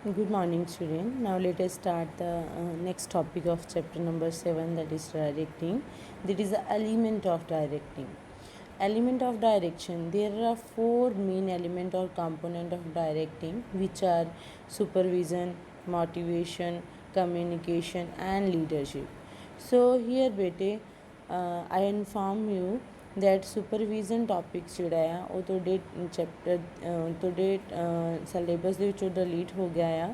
Good morning, student. Now let us start the next topic of chapter number 7, that is directing. That is the element of directing. Element of direction. There are four main element or component of directing, which are supervision, motivation, communication, and leadership. So here, bete, I inform you that supervision topics ਜਿਹੜਾ ਆ ਉਹ ਤੁਹਾਡੇ chapter ਤੁਹਾਡੇ syllabus ਦੇ ਵਿੱਚੋਂ delete ਹੋ ਗਿਆ ਆ।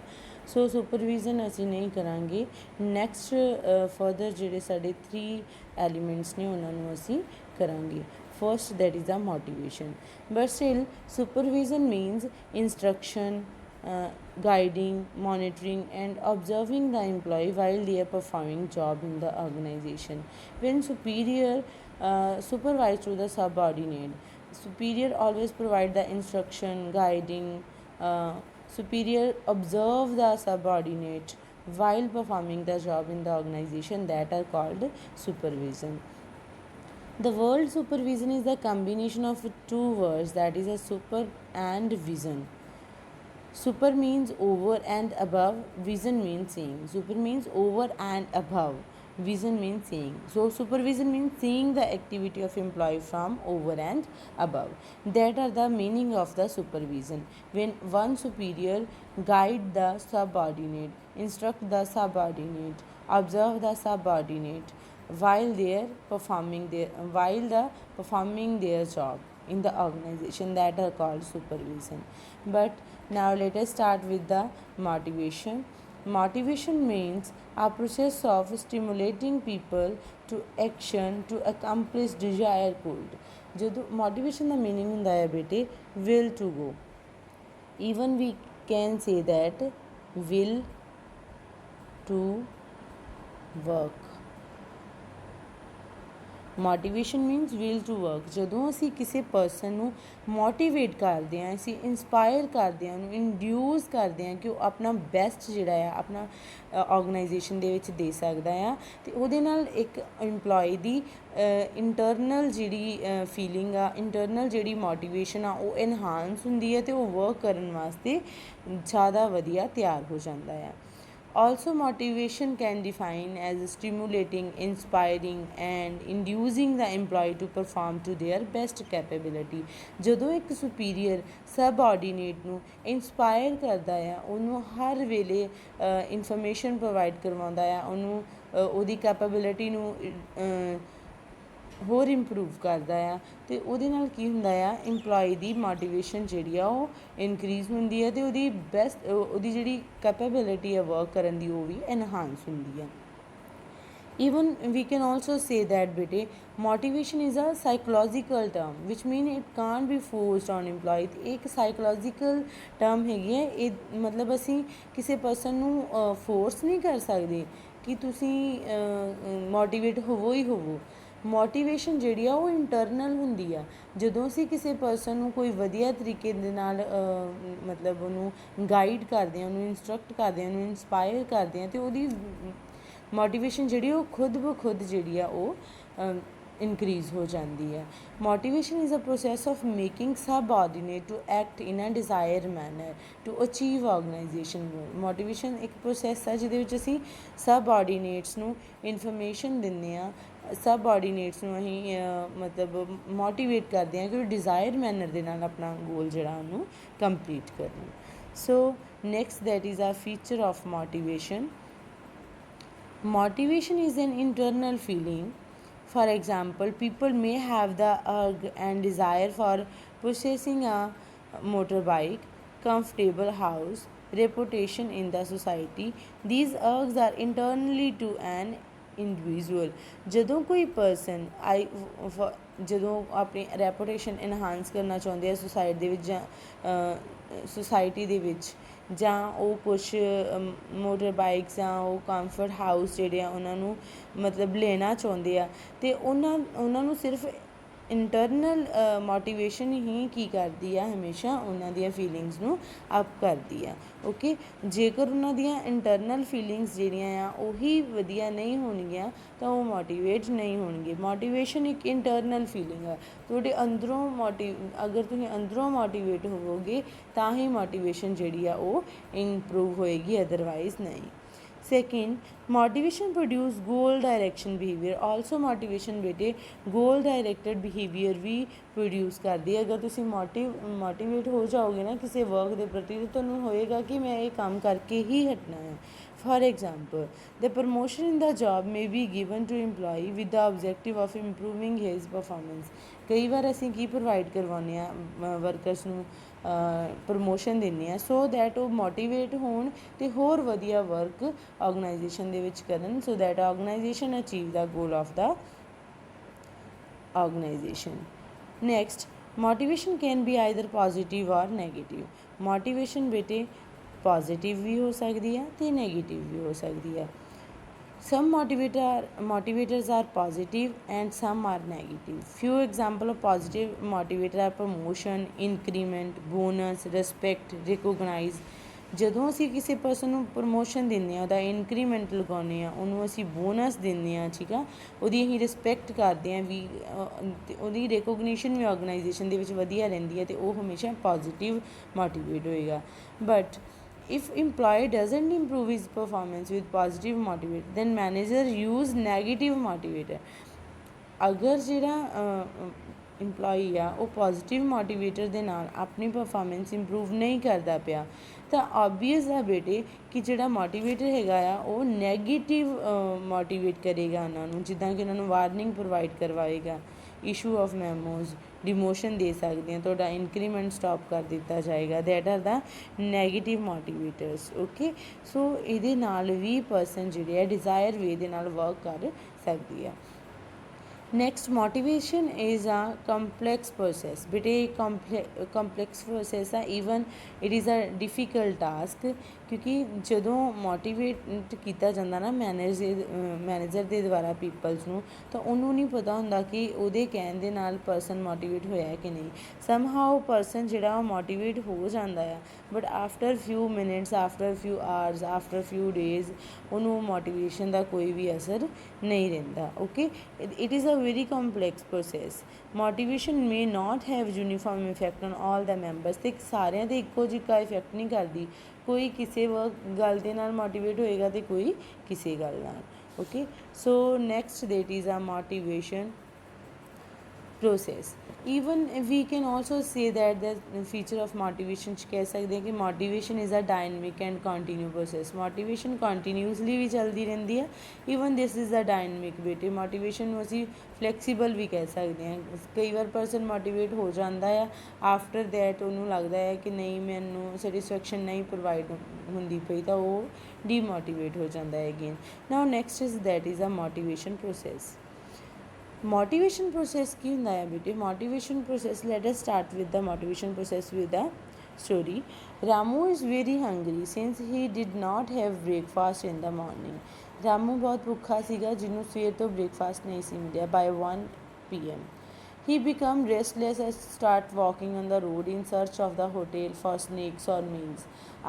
ਸੋ ਸੁਪਰਵਿਜ਼ਨ ਅਸੀਂ ਨਹੀਂ ਕਰਾਂਗੇ। ਨੈਕਸਟ ਫਰਦਰ ਜਿਹੜੇ ਸਾਡੇ 3 ਐਲੀਮੈਂਟਸ ਨੇ ਉਹਨਾਂ ਨੂੰ ਅਸੀਂ ਕਰਾਂਗੇ। First that is the motivation, but still supervision means instruction, guiding, monitoring and observing the employee while they are performing job in the organization. When superior supervise to the subordinate, superior always provide the instruction, guiding, superior observe the subordinate while performing the job in the organization, that are called supervision. The word supervision is the combination of two words, that is a super and vision. Super means over and above, vision means seeing. Super means over and above, vision means seeing. So supervision means seeing the activity of employee from over and above. That are the meaning of the supervision. When one superior guide the subordinate, instruct the subordinate, observe the subordinate while performing their job in the organization, that are called supervision. But now let us start with the motivation. Motivation means a process of stimulating people to action to accomplish desired goal. ਜਦੋਂ motivation ਦਾ meaning ਹੁੰਦਾ ਹੈ ਬੇਟੇ will to go. Even we can say that will to work. Motivation means will to work. ਜਦੋਂ ਅਸੀਂ ਕਿਸੇ person ਨੂੰ motivate ਕਰਦੇ ਹਾਂ, ਅਸੀਂ ਇੰਸਪਾਇਰ ਕਰਦੇ ਹਾਂ, ਉਹਨੂੰ ਇੰਡਿਊਸ ਕਰਦੇ ਹਾਂ ਕਿ ਉਹ ਆਪਣਾ ਬੈਸਟ ਜਿਹੜਾ ਆ ਆਪਣਾ ਆਰਗੇਨਾਈਜੇਸ਼ਨ ਦੇ ਵਿੱਚ ਦੇ ਸਕਦਾ ਆ, ਅਤੇ ਉਹਦੇ ਨਾਲ ਇੱਕ ਇੰਪਲੋਈ ਦੀ ਇੰਟਰਨਲ ਜਿਹੜੀ ਫੀਲਿੰਗ ਆ, ਇੰਟਰਨਲ ਜਿਹੜੀ ਮੋਟੀਵੇਸ਼ਨ ਆ ਉਹ ਇਨਹਾਂਸ ਹੁੰਦੀ ਹੈ ਅਤੇ ਉਹ ਵਰਕ ਕਰਨ ਵਾਸਤੇ ਜ਼ਿਆਦਾ ਵਧੀਆ ਤਿਆਰ ਹੋ ਜਾਂਦਾ ਆ। Also, motivation can define as stimulating, inspiring and inducing the employee to perform to their best capability. ਜਦੋਂ ਇੱਕ superior subordinate ਨੂੰ inspire ਕਰਦਾ ਆ, ਉਹਨੂੰ ਹਰ ਵੇਲੇ information provide ਕਰਵਾਉਂਦਾ ਆ, ਉਹਨੂੰ ਉਹਦੀ capability ਨੂੰ ਹੋਰ ਇੰਪਰੂਵ ਕਰਦਾ ਆ, ਅਤੇ ਉਹਦੇ ਨਾਲ ਕੀ ਹੁੰਦਾ ਆ, ਇੰਪਲੋਈ ਦੀ ਮੋਟੀਵੇਸ਼ਨ ਜਿਹੜੀ ਆ ਉਹ ਇਨਕਰੀਜ਼ ਹੁੰਦੀ ਹੈ ਅਤੇ ਉਹਦੀ ਜਿਹੜੀ ਕੈਪੇਬਿਲਿਟੀ ਆ ਵਰਕ ਕਰਨ ਦੀ ਉਹ ਵੀ ਐਨਹਾਂਸ ਹੁੰਦੀ ਆ। Even we can also say that bete motivation is a psychological term, which mean it can't be forced on employee. एक psychological term ਹੈਗੀ ਹੈ। ਇਹ ਮਤਲਬ ਅਸੀਂ ਕਿਸੇ ਪਰਸਨ ਨੂੰ ਫੋਰਸ ਨਹੀਂ ਕਰ ਸਕਦੇ ਕਿ ਤੁਸੀਂ ਮੋਟੀਵੇਟ ਹੋਵੋ ਹੀ ਹੋਵੋ। ਮੋਟੀਵੇਸ਼ਨ ਜਿਹੜੀ ਆ ਉਹ ਇੰਟਰਨਲ ਹੁੰਦੀ ਆ। ਜਦੋਂ ਅਸੀਂ ਕਿਸੇ ਪਰਸਨ ਨੂੰ ਕੋਈ ਵਧੀਆ ਤਰੀਕੇ ਦੇ ਨਾਲ ਮਤਲਬ ਉਹਨੂੰ ਗਾਈਡ ਕਰਦੇ ਹਾਂ, ਉਹਨੂੰ ਇੰਸਟਰਕਟ ਕਰਦੇ ਹਾਂ, ਉਹਨੂੰ ਇੰਸਪਾਇਰ ਕਰਦੇ ਹਾਂ, ਅਤੇ ਉਹਦੀ ਮੋਟੀਵੇਸ਼ਨ ਜਿਹੜੀ ਉਹ ਖੁਦ ਬ ਖੁਦ ਜਿਹੜੀ ਆ ਉਹ ਇਨਕਰੀਜ਼ ਹੋ ਜਾਂਦੀ ਹੈ। Motivation is a process of making subordinate to act in a desire manner to achieve organisation goal. Motivation ਇੱਕ ਪ੍ਰੋਸੈਸ ਹੈ ਜਿਹਦੇ ਵਿੱਚ ਅਸੀਂ ਸਬਆਰਡੀਨੇਟਸ ਨੂੰ ਇਨਫੋਰਮੇਸ਼ਨ ਦਿੰਦੇ ਹਾਂ, ਸਬਆਰਡੀਨੇਟਸ ਨੂੰ ਅਸੀਂ ਮਤਲਬ ਮੋਟੀਵੇਟ ਕਰਦੇ ਹਾਂ ਕਿ ਉਹ ਡਿਜ਼ਾਇਰ ਮੈਨਰ ਦੇ ਨਾਲ ਆਪਣਾ ਗੋਲ ਜਿਹੜਾ ਉਹਨੂੰ ਕੰਪਲੀਟ ਕਰਨ। So next that is a feature of motivation. Motivation is an internal feeling. For example, people may have the urge and desire for possessing a motorbike, comfortable house, reputation in the society. These urges are internally to an individual. ਜਦੋਂ ਕੋਈ person ਜਦੋਂ ਆਪਣੀ reputation enhance ਕਰਨਾ ਚਾਹੁੰਦੇ ਆ society ਦੇ ਵਿੱਚ, ਜਾਂ ਸੁਸਾਇਟੀ ਦੇ ਵਿੱਚ, ਜਾਂ ਉਹ ਕੁਛ ਮੋਟਰ ਬਾਈਕਸ ਜਾਂ ਉਹ ਕੰਫਰਟ ਹਾਊਸ ਜਿਹੜੇ ਆ ਉਹਨਾਂ ਨੂੰ ਮਤਲਬ ਲੈਣਾ ਚਾਹੁੰਦੇ ਆ, ਅਤੇ ਉਹਨਾਂ ਨੂੰ ਸਿਰਫ ਇੰਟਰਨਲ ਮੋਟੀਵੇਸ਼ਨ ਹੀ ਕੀ ਕਰਦੀ ਆ, ਹਮੇਸ਼ਾ ਉਹਨਾਂ ਦੀਆਂ ਫੀਲਿੰਗਸ ਨੂੰ ਅਪ ਕਰਦੀ ਆ। ਓਕੇ, ਜੇਕਰ ਉਹਨਾਂ ਦੀਆਂ ਇੰਟਰਨਲ ਫੀਲਿੰਗਸ ਜਿਹੜੀਆਂ ਆ ਉਹੀ ਵਧੀਆ ਨਹੀਂ ਹੋਣਗੀਆਂ ਤਾਂ ਉਹ ਮੋਟੀਵੇਟ ਨਹੀਂ ਹੋਣਗੇ। ਮੋਟੀਵੇਸ਼ਨ ਇੱਕ ਇੰਟਰਨਲ ਫੀਲਿੰਗ ਆ, ਤੁਹਾਡੇ ਅੰਦਰੋਂ ਅਗਰ ਤੁਸੀਂ ਅੰਦਰੋਂ ਮੋਟੀਵੇਟ ਹੋਵੋਗੇ ਤਾਂ ਹੀ ਮੋਟੀਵੇਸ਼ਨ ਜਿਹੜੀ ਆ ਉਹ ਇੰਪਰੂਵ ਹੋਏਗੀ, ਅਦਰਵਾਈਜ਼ ਨਹੀਂ। ਸੈਕਿੰਡ, ਮੋਟੀਵੇਸ਼ਨ ਪ੍ਰੋਡਿਊਸ ਗੋਲ ਡਾਇਰੈਕਸ਼ਨ ਬਿਹੇਵੀਅਰ। ਆਲਸੋ ਮੋਟੀਵੇਸ਼ਨ ਬੇਟੇ ਗੋਲ ਡਾਇਰੈਕਟਡ ਬਿਹੇਵੀਅਰ ਵੀ ਪ੍ਰੋਡਿਊਸ ਕਰਦੀ ਹੈ। ਅਗਰ ਤੁਸੀਂ ਮੋਟੀਵੇਟ ਹੋ ਜਾਓਗੇ ਨਾ ਕਿਸੇ ਵਰਕ ਦੇ ਪ੍ਰਤੀ ਤਾਂ ਤੁਹਾਨੂੰ ਹੋਏਗਾ ਕਿ ਮੈਂ ਇਹ ਕੰਮ ਕਰਕੇ ਹੀ ਹਟਣਾ ਹੈ। For example, the promotion in the job may be given to employee with the objective of improving his performance. ਕਈ ਵਾਰ ਅਸੀਂ ਕੀ ਪ੍ਰੋਵਾਈਡ ਕਰਵਾਉਂਦੇ ਹਾਂ ਵਰਕਰਸ ਨੂੰ, ਪ੍ਰਮੋਸ਼ਨ ਦਿੰਦੇ ਹਾਂ ਸੋ ਦੈਟ ਉਹ ਮੋਟੀਵੇਟ ਹੋਣ ਅਤੇ ਹੋਰ ਵਧੀਆ ਵਰਕ ਆਰਗੇਨਾਈਜੇਸ਼ਨ ਦੇ ਵਿੱਚ ਕਰਨ, so that organisation achieve the goal of the organisation. Next, motivation can be either positive or negative. Motivation ਬੇਟੇ ਪੋਜ਼ੀਟਿਵ ਵੀ ਹੋ ਸਕਦੀ ਹੈ ਅਤੇ ਨੈਗੇਟਿਵ ਵੀ ਹੋ ਸਕਦੀ ਹੈ। Some motivators are positive and some are negative. Few example of positive motivator are promotion, increment, bonus, respect, recognize. ਜਦੋਂ ਅਸੀਂ ਕਿਸੇ ਪਰਸਨ ਨੂੰ ਪ੍ਰਮੋਸ਼ਨ ਦਿੰਦੇ ਹਾਂ, ਉਹਦਾ ਇਨਕਰੀਮੈਂਟ ਲਗਾਉਂਦੇ ਹਾਂ, ਉਹਨੂੰ ਅਸੀਂ ਬੋਨਸ ਦਿੰਦੇ ਹਾਂ, ਠੀਕ ਆ, ਉਹਦੀ ਅਸੀਂ ਰਿਸਪੈਕਟ ਕਰਦੇ ਹਾਂ ਵੀ, ਉਹਦੀ ਰਿਕੋਗਨੀਸ਼ਨ ਵੀ ਆਰਗੇਨਾਈਜੇਸ਼ਨ ਦੇ ਵਿੱਚ ਵਧੀਆ ਰਹਿੰਦੀ ਹੈ ਅਤੇ ਉਹ ਹਮੇਸ਼ਾ ਪੋਜ਼ੀਟਿਵ ਮੋਟੀਵੇਟ ਹੋਏਗਾ। But if employee doesn't improve his performance with positive motivator, then manager use negative motivator. ਅਗਰ ਜਿਹੜਾ ਇੰਪਲੋਈ ਆ ਉਹ ਪੋਜ਼ੀਟਿਵ ਮੋਟੀਵੇਟਰ ਦੇ ਨਾਲ ਆਪਣੀ ਪਰਫਾਰਮੈਂਸ ਇੰਪਰੂਵ ਨਹੀਂ ਕਰਦਾ ਪਿਆ ਤਾਂ ਓਬਵੀਅਸ ਆ ਬੇਟੇ ਕਿ ਜਿਹੜਾ ਮੋਟੀਵੇਟਰ ਹੈਗਾ ਆ ਉਹ ਨੈਗੇਟਿਵ ਮੋਟੀਵੇਟ ਕਰੇਗਾ ਉਹਨਾਂ ਨੂੰ, ਜਿੱਦਾਂ ਕਿ ਉਹਨਾਂ ਨੂੰ ਵਾਰਨਿੰਗ ਪ੍ਰੋਵਾਈਡ ਕਰਵਾਏਗਾ, ਇਸ਼ੂ ਆਫ ਮੈਮੋਜ਼, ਡਿਮੋਸ਼ਨ ਦੇ ਸਕਦੇ ਹਾਂ, ਤੁਹਾਡਾ ਇਨਕਰੀਮੈਂਟ ਸਟਾਪ ਕਰ ਦਿੱਤਾ ਜਾਏਗਾ। That are the negative motivators. Okay, so ਇਹਦੇ ਨਾਲ ਵੀ ਪਰਸਨ ਜਿਹੜੇ ਆ ਡਿਜ਼ਾਇਰ ਵੇ ਦੇ ਨਾਲ ਵਰਕ ਕਰ ਸਕਦੀ ਆ। Next, motivation is a complex process. ਬੇਟੇ ਕੰਪਲੈਕਸ ਪ੍ਰੋਸੈਸ ਆ, even it is a difficult task, ਕਿਉਂਕਿ ਜਦੋਂ ਮੋਟੀਵੇਟ ਕੀਤਾ ਜਾਂਦਾ ਨਾ ਮੈਨੇਜਰ ਦੇ ਦੁਆਰਾ ਪੀਪਲਸ ਨੂੰ, ਤਾਂ ਉਹਨੂੰ ਨਹੀਂ ਪਤਾ ਹੁੰਦਾ ਕਿ ਉਹਦੇ ਕਹਿਣ ਦੇ ਨਾਲ ਪਰਸਨ ਮੋਟੀਵੇਟ ਹੋਇਆ ਕਿ ਨਹੀਂ। ਸਮਹਾਓ ਪਰਸਨ ਜਿਹੜਾ ਉਹ ਮੋਟੀਵੇਟ ਹੋ ਜਾਂਦਾ ਆ, but after few minutes, after few hours, after few days ਉਹਨੂੰ ਮੋਟੀਵੇਸ਼ਨ ਦਾ ਕੋਈ ਵੀ ਅਸਰ ਨਹੀਂ ਰਹਿੰਦਾ। Okay, it is a very complex process. Motivation may not have uniform effect on all the members. ਤੇ ਸਾਰਿਆਂ ਦੇ ਇੱਕੋ ਜਿਹਾ ਇਫੈਕਟ ਨਹੀਂ ਕਰਦੀ, ਕੋਈ ਕਿਸੇ ਗੱਲ ਦੇ ਨਾਲ ਮੋਟੀਵੇਟ ਹੋਏਗਾ ਅਤੇ ਕੋਈ ਕਿਸੇ ਗੱਲ ਨਾਲ। Okay, so next that is a motivation process. Even we can also say that the feature of motivation 'ਚ ਕਹਿ ਸਕਦੇ ਹਾਂ ਕਿ motivation is a dynamic and continuous process. motivation continuously ਵੀ ਚੱਲਦੀ ਰਹਿੰਦੀ ਹੈ। even this is a dynamic ਬੇਟੇ। motivation ਨੂੰ ਅਸੀਂ flexible ਵੀ ਕਹਿ ਸਕਦੇ ਹਾਂ। ਕਈ ਵਾਰ person motivate ਹੋ ਜਾਂਦਾ ਆ, after that ਉਹਨੂੰ ਲੱਗਦਾ ਹੈ ਕਿ ਨਹੀਂ ਮੈਨੂੰ satisfaction ਨਹੀਂ provide ਹੁੰਦੀ ਪਈ ਤਾਂ ਉਹ demotivate ਹੋ ਜਾਂਦਾ ਹੈ again. now next is that is a motivation process. motivation process ਕੀ ਹੁੰਦਾ ਹੈ ਬੇਟੇ? motivation process, let us start with the motivation process with a story. Ramu is very hungry since he did not have breakfast in the morning. Ramu ਬਹੁਤ ਭੁੱਖਾ ਸੀਗਾ ਜਿਹਨੂੰ ਸਵੇਰ ਤੋਂ breakfast ਨਹੀਂ ਸੀ ਮਿਲਿਆ। by 1 PM he became restless and start walking on the road in search of the hotel for snacks or meals.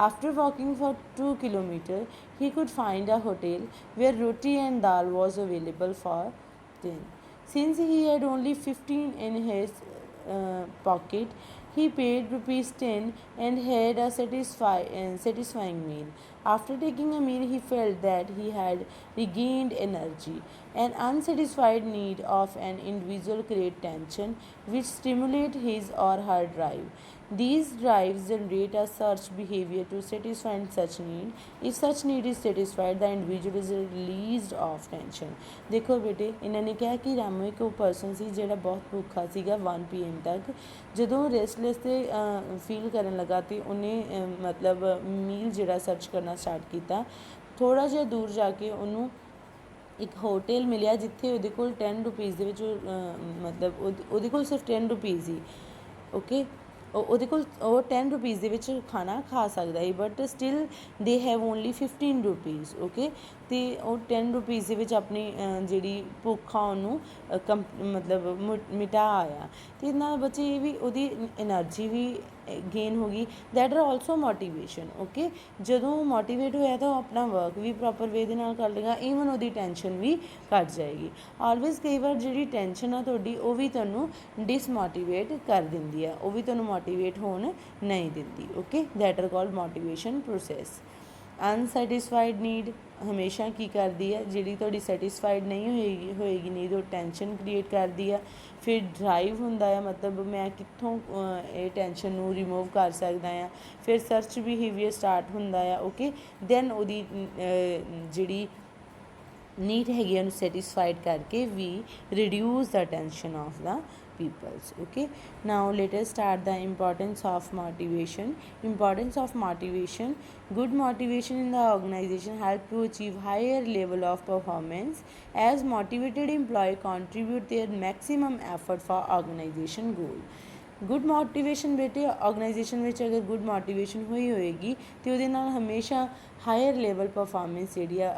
After walking for 2 kilometers he could find a hotel where roti and dal was available for dinner. Since he had only 15 in his pocket, he paid ₹10 and had a satisfying meal. After taking a meal, he felt that he had regained energy. An unsatisfied need of an individual creates tension, which stimulates his or her drive. These drives generate a search behavior to satisfy such need. If such need is satisfied, the individual is released of tension. देखो बेटे, इन्होंने कहा कि रामू एक person सी ਜਿਹੜਾ ਬਹੁਤ ਭੁੱਖਾ ਸੀਗਾ 1 PM ਤੱਕ। ਜਦੋਂ ਰੈਸਟਲੈਸ ਤੇ ਫੀਲ ਕਰਨ ਲੱਗਾ ਤੇ ਉਹਨੇ ਮਤਲਬ ਮੀਲ ਜਿਹੜਾ ਸਰਚ ਕਰਨਾ ਸਟਾਰਟ ਕੀਤਾ। ਥੋੜ੍ਹਾ ਜਿਹਾ ਦੂਰ ਜਾ ਕੇ ਉਹਨੂੰ ਇੱਕ ਹੋਟਲ ਮਿਲਿਆ ਜਿੱਥੇ ਉਹਦੇ ਕੋਲ 10 ਰੁਪੀਜ਼ ਦੇ ਵਿੱਚ ਮਤਲਬ ਉਹਦੇ ਕੋਲ ਸਿਰਫ 10 ਰੁਪੀਜ਼ ਸੀ। ਓਕੇ, ਉਹਦੇ ਕੋਲ ਉਹ 10 ਰੁਪੀਜ਼ ਦੇ ਵਿੱਚ ਖਾਣਾ ਖਾ ਸਕਦਾ ਹੈ, but still they have only 15 rupees, okay. ਅਤੇ ਉਹ 10 ਰੁਪੀਜ਼ ਦੇ ਵਿੱਚ ਆਪਣੀ ਜਿਹੜੀ ਭੁੱਖ ਆ ਉਹਨੂੰ ਮਤਲਬ ਮਿਟਾ ਆਇਆ। ਅਤੇ ਇਹਦੇ ਨਾਲ ਬੱਚੇ ਇਹ ਵੀ ਉਹਦੀ ਐਨਰਜੀ ਵੀ ਗੇਨ ਹੋ ਗਈ। That are also motivation, okay. ਜਦੋਂ ਮੋਟੀਵੇਟ ਹੋਇਆ ਤਾਂ ਉਹ ਆਪਣਾ ਵਰਕ ਵੀ ਪ੍ਰੋਪਰ ਵੇ ਦੇ ਨਾਲ ਕਰ ਲਏਗਾ, ਈਵਨ ਉਹਦੀ ਟੈਨਸ਼ਨ ਵੀ ਘੱਟ ਜਾਏਗੀ। ਆਲਵੇਜ਼ ਕਈ ਵਾਰ ਜਿਹੜੀ ਟੈਨਸ਼ਨ ਆ ਤੁਹਾਡੀ ਉਹ ਵੀ ਤੁਹਾਨੂੰ ਡਿਸਮੋਟੀਵੇਟ ਕਰ ਦਿੰਦੀ ਆ, ਉਹ ਵੀ ਤੁਹਾਨੂੰ ਮੋਟੀਵੇਟ ਹੋਣ ਨਹੀਂ ਦਿੰਦੀ, okay. That are called motivation process. Unsatisfied need ਹਮੇਸ਼ਾ ਕੀ ਕਰਦੀ ਹੈ, ਜਿਹੜੀ ਤੁਹਾਡੀ ਸੈਟਿਸਫਾਈਡ ਨਹੀਂ ਹੋਏਗੀ ਨੀਡ, ਉਹ ਟੈਨਸ਼ਨ ਕ੍ਰੀਏਟ ਕਰਦੀ ਆ। ਫਿਰ ਡਰਾਈਵ ਹੁੰਦਾ ਆ, ਮਤਲਬ ਮੈਂ ਕਿੱਥੋਂ ਇਹ ਟੈਨਸ਼ਨ ਨੂੰ ਰਿਮੂਵ ਕਰ ਸਕਦਾ ਹਾਂ। ਫਿਰ ਸਰਚ ਬਿਹੇਵੀਅਰ ਸਟਾਰਟ ਹੁੰਦਾ ਆ, ਓਕੇ। ਦੈਨ ਉਹਦੀ ਜਿਹੜੀ ਨੀਡ ਹੈਗੀ ਉਹਨੂੰ ਸੈਟਿਸਫਾਈਡ ਕਰਕੇ ਵੀ reduce the tension of the peoples, okay. Now let us start the importance of motivation. Importance of motivation: good motivation in the organization help to achieve higher level of performance, as motivated employee contribute their maximum effort for organization goal. Good motivation ਬੇਟੇ organisation ਵਿੱਚ ਅਗਰ good motivation ਹੋਏਗੀ ਅਤੇ ਉਹਦੇ ਨਾਲ ਹਮੇਸ਼ਾ higher level performance ਜਿਹੜੀ ਆ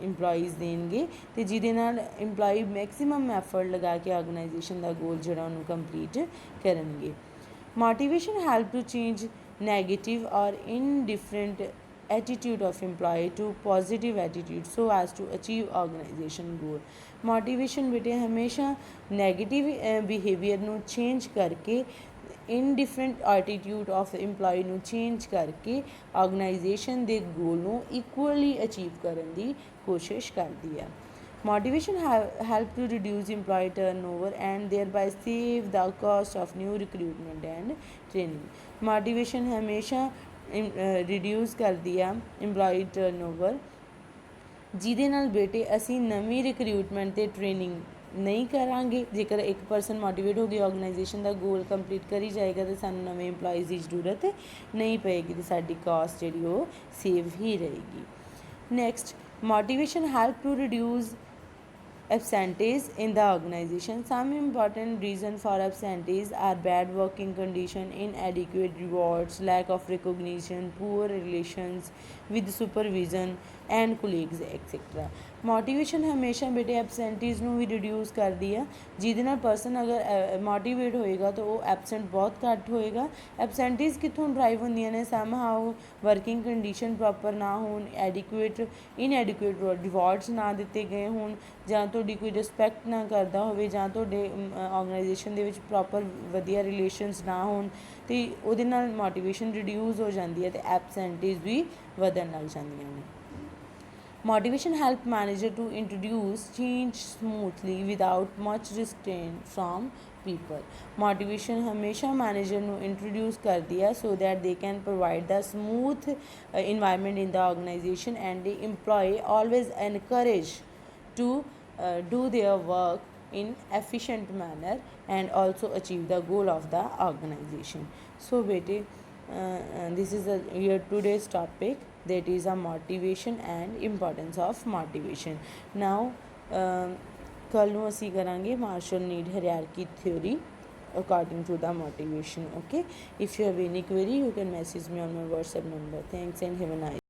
ਇੰਪਲੋਈਜ਼ ਦੇਣਗੇ, ਅਤੇ ਜਿਹਦੇ ਨਾਲ ਇੰਪਲੋਈ ਮੈਕਸੀਮਮ ਐਫਰਟ ਲਗਾ ਕੇ ਆਰਗੇਨਾਈਜੇਸ਼ਨ ਦਾ ਗੋਲ ਜਿਹੜਾ ਉਹਨੂੰ ਕੰਪਲੀਟ ਕਰਨਗੇ। Motivation help to change negative or indifferent attitude of employee to positive attitude so as to achieve organization goal. motivation ਬੇਟੇ ਹਮੇਸ਼ਾ ਨੈਗੇਟਿਵ ਬਿਹੇਵੀਅਰ ਨੂੰ ਚੇਂਜ ਕਰਕੇ ਇਨਡਿਫਰੈਂਟ ਐਟੀਟਿਊਡ ਆਫ ਇੰਪਲੋਈ ਨੂੰ change ਕਰਕੇ ਆਰਗੇਨਾਈਜੇਸ਼ਨ ਦੇ ਗੋਲ ਨੂੰ ਇਕੁਅਲੀ ਅਚੀਵ ਕਰਨ ਦੀ ਕੋਸ਼ਿਸ਼ ਕਰਦੀ ਹੈ। Motivation help to reduce employee turnover and thereby save the cost of new recruitment and training. Motivation ਹਮੇਸ਼ਾ ਰਿਡਿਊਸ ਕਰਦੀ ਆ ਇੰਪਲੋਈ ਟਰਨਓਵਰ, ਜਿਹਦੇ ਨਾਲ ਬੇਟੇ ਅਸੀਂ ਨਵੀਂ ਰਿਕਰੂਟਮੈਂਟ ਅਤੇ ਟ੍ਰੇਨਿੰਗ ਨਹੀਂ ਕਰਾਂਗੇ। ਜੇਕਰ ਇੱਕ ਪਰਸਨ ਮੋਟੀਵੇਟ ਹੋ ਕੇ ਆਰਗੇਨਾਈਜੇਸ਼ਨ ਦਾ ਗੋਲ ਕੰਪਲੀਟ ਕਰੀ ਜਾਏਗਾ ਤਾਂ ਸਾਨੂੰ ਨਵੇਂ ਇੰਪਲੋਈਜ਼ ਦੀ ਜ਼ਰੂਰਤ ਨਹੀਂ ਪਏਗੀ, ਅਤੇ ਸਾਡੀ ਕਾਸਟ ਜਿਹੜੀ ਉਹ ਸੇਵ ਹੀ ਰਹੇਗੀ। Next, motivation help to reduce absentees in the organization. Some important reasons for absentees are bad working condition, inadequate rewards, lack of recognition, poor relations with supervision and colleagues, etc. Motivation ਹਮੇਸ਼ਾ ਬੇਟੇ ਐਬਸੈਂਟੀਜ਼ ਨੂੰ ਵੀ reduce ਕਰਦੀ ਆ, ਜਿਹਦੇ ਨਾਲ person ਅਗਰ motivate ਹੋਏਗਾ ਤਾਂ ਉਹ ਐਬਸੈਂਟ ਬਹੁਤ ਘੱਟ ਹੋਏਗਾ। ਐਬਸੈਂਟੀਜ਼ ਕਿੱਥੋਂ ਡਰਾਈਵ ਹੁੰਦੀਆਂ ਨੇ? ਸਮ ਹਾਊ ਵਰਕਿੰਗ ਕੰਡੀਸ਼ਨ ਪ੍ਰੋਪਰ ਨਾ ਹੋਣ, ਇਨਐਡਿਕੁਏਟ ਰਿਵਾਰਡਸ ਨਾ ਦਿੱਤੇ ਗਏ ਹੋਣ, ਜਾਂ ਤੁਹਾਡੀ ਕੋਈ ਰਿਸਪੈਕਟ ਨਾ ਕਰਦਾ ਹੋਵੇ, ਜਾਂ ਤੁਹਾਡੇ ਆਰਗੇਨਾਈਜੇਸ਼ਨ ਦੇ ਵਿੱਚ ਪ੍ਰੋਪਰ ਵਧੀਆ ਰਿਲੇਸ਼ਨਸ ਨਾ ਹੋਣ, ਅਤੇ ਉਹਦੇ ਨਾਲ ਮੋਟੀਵੇਸ਼ਨ ਰਿਡਿਊਸ ਹੋ ਜਾਂਦੀ ਹੈ ਅਤੇ ਐਬਸੈਂਟੀਜ਼ ਵੀ ਵਧਣ ਲੱਗ ਜਾਂਦੀਆਂ ਨੇ। Motivation help manager to introduce change smoothly without much restraint from people. Motivation ਹਮੇਸ਼ਾ ਮੈਨੇਜਰ ਨੂੰ ਇੰਟਰੋਡਿਊਸ ਕਰਦੀ ਹੈ so that they can provide the smooth environment in the organization, and the employee always encouraged to do their work in efficient manner and also achieve the goal of the organization. So bete this is your today's topic, that is a motivation and importance of motivation. Now ਕੱਲ੍ਹ ਨੂੰ ਅਸੀਂ ਕਰਾਂਗੇ martial need hierarchy theory according to the motivation, okay. If you have any query you can message me on my WhatsApp number. Thanks and have a nice